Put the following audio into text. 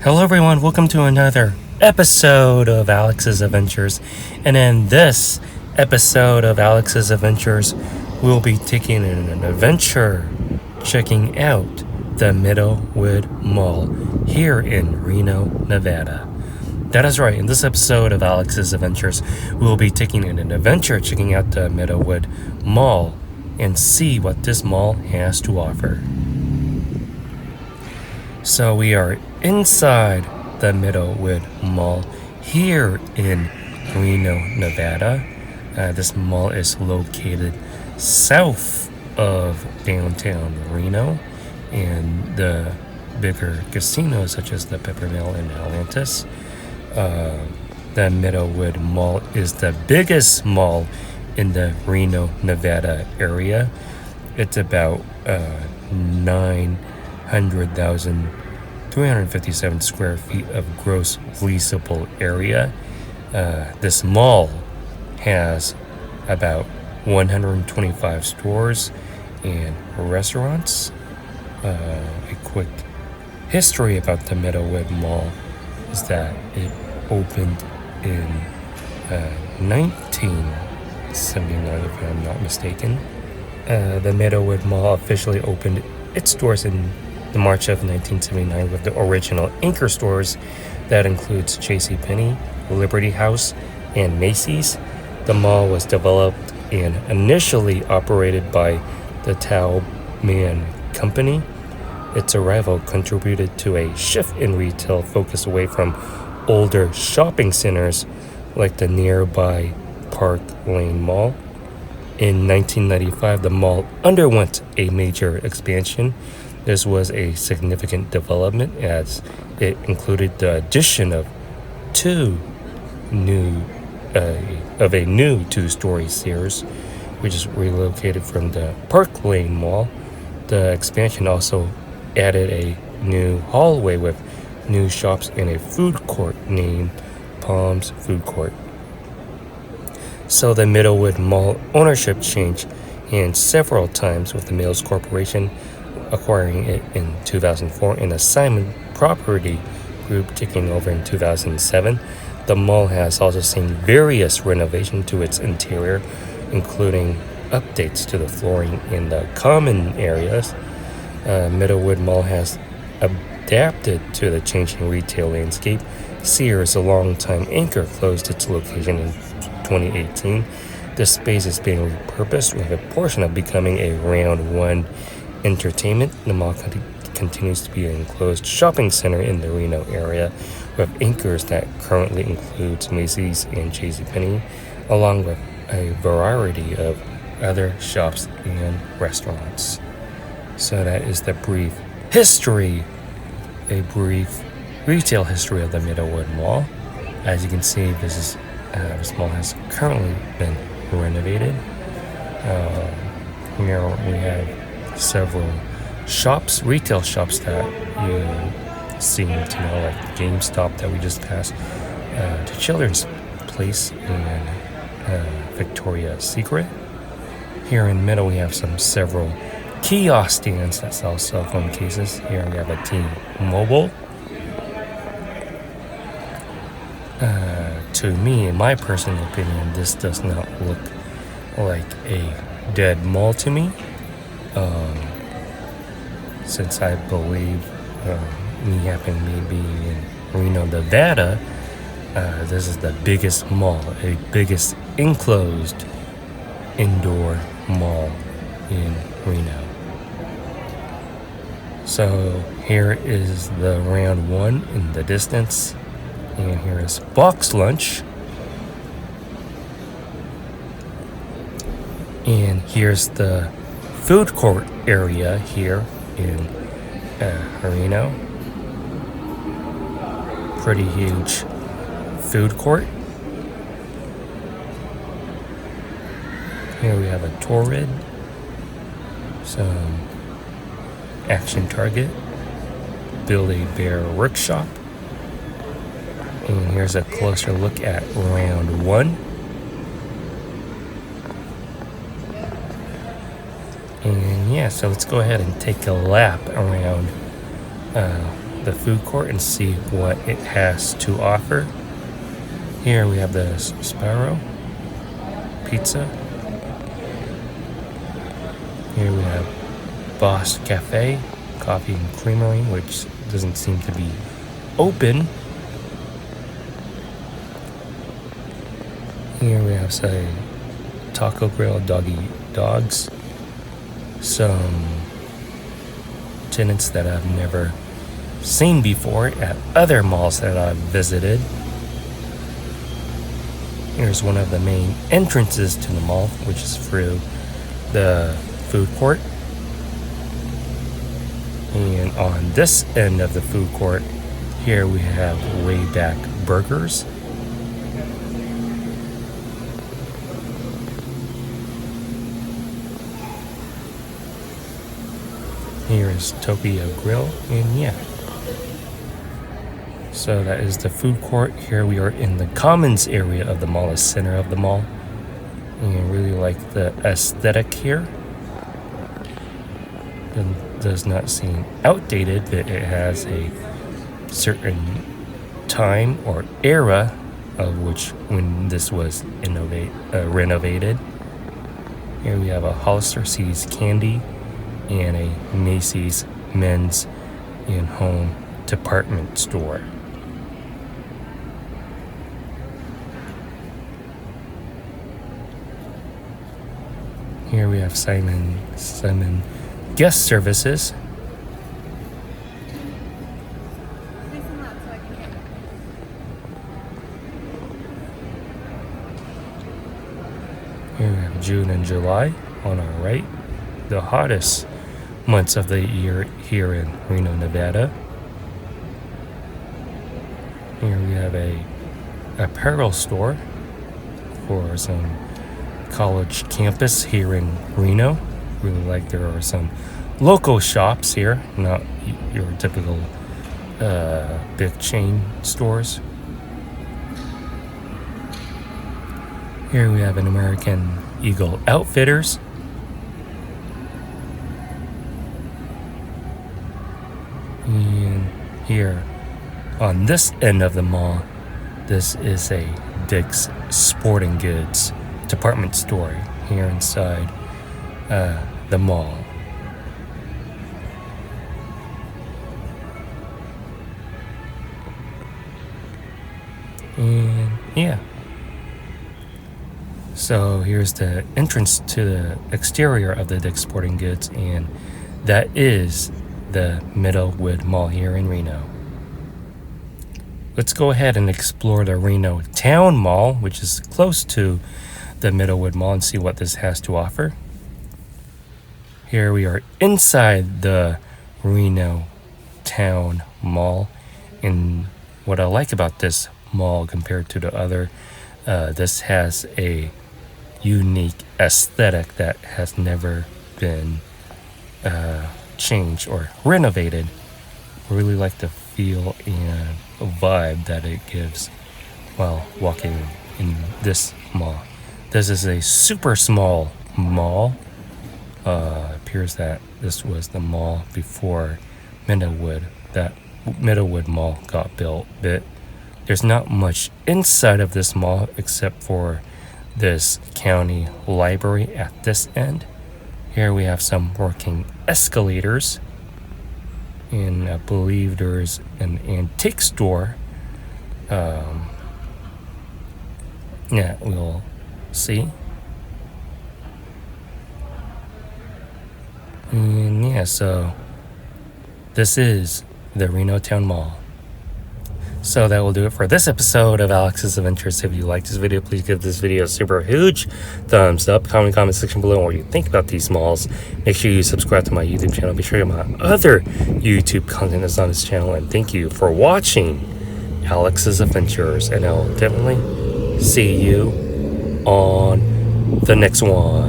Hello everyone, welcome to another episode of Alex's Adventures. And in this episode of Alex's Adventures, we'll be taking an adventure checking out the Meadowood Mall here in Reno, Nevada. That is right, in this episode of Alex's Adventures, we'll be taking an adventure checking out the Meadowood Mall and see what this mall has to offer. So we are inside the Meadowood Mall here in Reno, Nevada. This mall is located south of downtown Reno, and the bigger casinos such as the Peppermill and Atlantis. The Meadowood Mall is the biggest mall in the Reno, Nevada area. It's about 900,357 square feet of gross leasable area. This mall has about 125 stores and restaurants. A quick history about the Meadowood Mall is that it opened in 1979, if I'm not mistaken. The Meadowood Mall officially opened its doors in the March of 1979 with the original anchor stores that includes JCPenney, Liberty House, and Macy's. The mall was developed and initially operated by the Tao-Man Company. Its arrival contributed to a shift in retail focus away from older shopping centers like the nearby Park Lane Mall. In 1995, the mall underwent a major expansion. This was a significant development as it included the addition of a new two-story Sears, which is relocated from the Park Lane Mall. The expansion also added a new hallway with new shops and a food court named Palms Food Court. So the Meadowood Mall ownership changed hands several times, with the Mills Corporation acquiring it in 2004 and the Simon Property Group taking over in 2007. The mall has also seen various renovations to its interior, including updates to the flooring in the common areas. Meadowood Mall has adapted to the changing retail landscape. Sears, a longtime anchor, closed its location in 2018. The space is being repurposed, with a portion of becoming a Round1 entertainment. The mall continues to be an enclosed shopping center in the Reno area, with anchors that currently includes Macy's and JCPenney, along with a variety of other shops and restaurants. So that is the brief history, a brief retail history of the Meadowood Mall. As you can see, this mall has currently been renovated. Here we have several shops, retail shops that you seem to know, like GameStop that we just passed, to Children's Place and Victoria's Secret. Here in the middle, we have several kiosk stands that sell cell phone cases. Here we have a T-Mobile. To me, in my personal opinion, this does not look like a dead mall to me. Since I believe me having me being in Reno, Nevada, this is the biggest mall, a biggest enclosed indoor mall in Reno. So here is the Round1 in the distance, and here is Box Lunch, and here's the food court area here in Reno. Pretty huge food court. Here we have a Torrid, some Action Target, Build-A-Bear Workshop, and here's a closer look at Round1. And yeah, so let's go ahead and take a lap around the food court and see what it has to offer. Here we have the Sparrow Pizza. Here we have Boss Cafe Coffee and Creamery, which doesn't seem to be open. Here we have, say, Taco Grill Doggy Dogs. Some tenants that I've never seen before at other malls that I've visited. Here's one of the main entrances to the mall, which is through the food court. And on this end of the food court, here we have Wayback Burgers. Here is Tokyo Grill, and yeah. So that is the food court. Here we are in the commons area of the mall, the center of the mall. And I really like the aesthetic here. It does not seem outdated, but it has a certain time or era of which when this was renovated. Here we have a Hollister Seas Candy and a Macy's men's and home department store. Here we have Simon Guest Services. Here we have June and July on our right, the hottest months of the year here in Reno, Nevada. Here we have a apparel store for some college campus here in Reno. Really like there are some local shops here, not your typical big chain stores. Here we have an American Eagle Outfitters. And here on this end of the mall, this is a Dick's Sporting Goods department store here inside the mall. And yeah. So here's the entrance to the exterior of the Dick's Sporting Goods, and that is the Meadowood Mall here in Reno. Let's go ahead and explore the Reno Town Mall, which is close to the Meadowood Mall, and see what this has to offer. Here we are inside the Reno Town Mall, and what I like about this mall compared to the other, this has a unique aesthetic that has never been changed or renovated. I really like the feel and vibe that it gives while walking in this mall. This is a super small mall. Appears that this was the mall before Meadowood. That Meadowood Mall got built. But there's not much inside of this mall except for this county library at this end. Here we have some working escalators. And I believe there's an antique store. Yeah, we'll see. And yeah, so this is the Reno Town Mall. So that will do it for this episode of Alex's Adventures. If you liked this video, please give this video a super huge thumbs up. Comment section below what you think about these malls. Make sure you subscribe to my YouTube channel. Be sure my other YouTube content is on this channel. And thank you for watching Alex's Adventures. And I'll definitely see you on the next one.